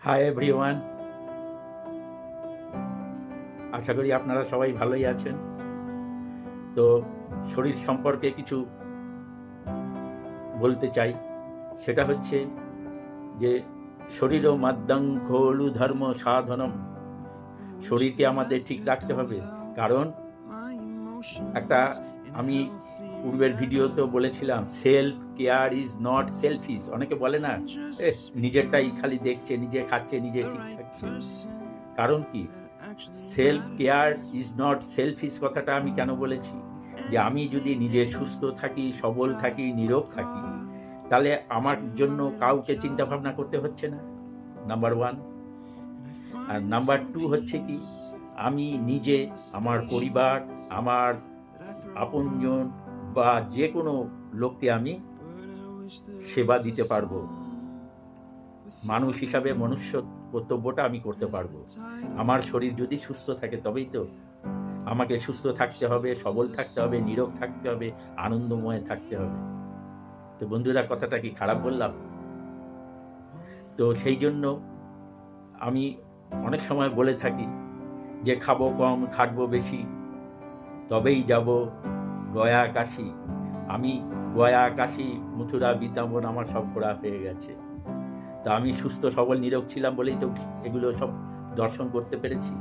Hi everyone, আশা করি আপনারা সবাই ভালোই আছেন। তো শরীর সম্পর্কে কিছু বলতে চাই। সেটা হচ্ছে যে শরীরও মাদ্যং খলু ধর্ম সাধনম। শরীরকে আমাদের ঠিক রাখতে হবে, কারণ একটা আমি পূর্বের ভিডিওতেও বলেছিলাম, self care is not selfish. অনেকে বলে না, নিজেরটাই খালি দেখছে, নিজে খাচ্ছে, নিজে ঠিক থাকছে। কারণ কি, self care is not selfish কথাটা আমি কেন বলেছি? যে আমি যদি নিজে সুস্থ থাকি, সবল থাকি, নীরোগ থাকি, তাহলে আমার জন্য কাউকে চিন্তা ভাবনা করতে হচ্ছে না, নাম্বার ওয়ান। আর নাম্বার টু হচ্ছে কি, আমি নিজে, আমার পরিবার, আমার আপনজন বা যে কোনো লোককে আমি সেবা দিতে পারবো। মানুষ হিসাবে মনুষ্য কর্তব্যটা আমি করতে পারবো। আমার শরীর যদি সুস্থ থাকে তবেই তো। আমাকে সুস্থ থাকতে হবে, সবল থাকতে হবে, নীরোগ থাকতে হবে, আনন্দময় থাকতে হবে। তো বন্ধুরা, কথাটা কি খারাপ বললাম? তো সেই জন্য আমি অনেক সময় বলে থাকি যে খাবো কম, খাটবো বেশি, তবেই যাব গয়া কাশী। আমি গয়া, কাশী, মথুরা, বৃন্দাবন আমার সব ঘোরা হয়ে গেছে। তা আমি সুস্থ সবল নীরোগ ছিলাম বলেই তো এগুলো সব দর্শন করতে পেরেছি।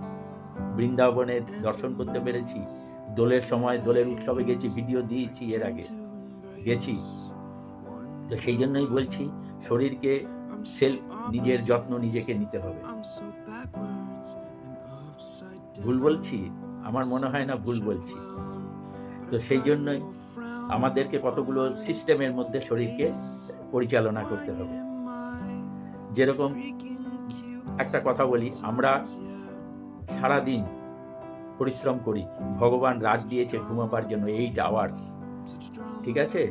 বৃন্দাবনের দর্শন করতে পেরেছি। দোলের সময় দোলের উৎসবে গেছি, ভিডিও দিয়েছি, এর আগে গেছি। তো সেই জন্যই বলছি, শরীরকে নিজের যত্ন নিজেকে নিতে হবে। ভুল বলছি? আমার মনে হয় না ভুল বলছি। তো সেই জন্যই আমাদেরকে কতগুলো সিস্টেমের মধ্যে শরীরকে পরিচালনা করতে হবে। যেরকম একটা কথা বলি, আমরা সারাদিন পরিশ্রম করি, ভগবান রাত দিয়েছে ঘুমাবার জন্য 8 আওয়ার্স, ঠিক আছে?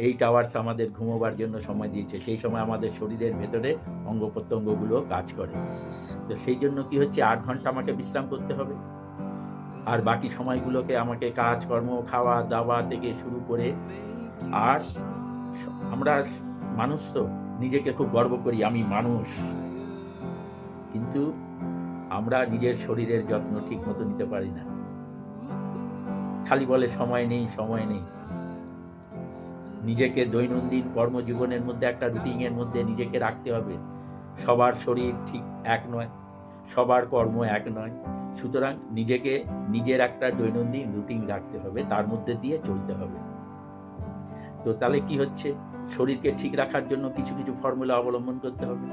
8 আওয়ার্স আমাদের ঘুমোবার জন্য সময় দিয়েছে। সেই সময় আমাদের শরীরের ভেতরে অঙ্গ প্রত্যঙ্গগুলো কাজ করে। তো সেই জন্য কি হচ্ছে, 8 ঘন্টা আমাকে বিশ্রাম করতে হবে, আর বাকি সময়গুলোকে আমাকে কাজকর্ম, খাওয়া দাওয়া থেকে শুরু করে। আর আমরা মানুষ, তো নিজেকে খুব গর্ব করি, আমি মানুষ, কিন্তু আমরা নিজের শরীরের যত্ন ঠিক মতো নিতে পারি না। খালি বলে সময় নেই, সময় নেই। নিজেকে দৈনন্দিন কর্মজীবনের মধ্যে একটা রুটিনের মধ্যে নিজেকে রাখতে হবে। সবার শরীর ঠিক এক নয়, সবার কর্ম এক নয়। সুতরাং নিজেকে নিজের একটা দৈনন্দিন রুটিন রাখতে হবে, তার মধ্যে দিয়ে চলতে হবে। তো তাহলে কি হচ্ছে, শরীরকে ঠিক রাখার জন্য কিছু কিছু ফর্মুলা অবলম্বন করতে হবে।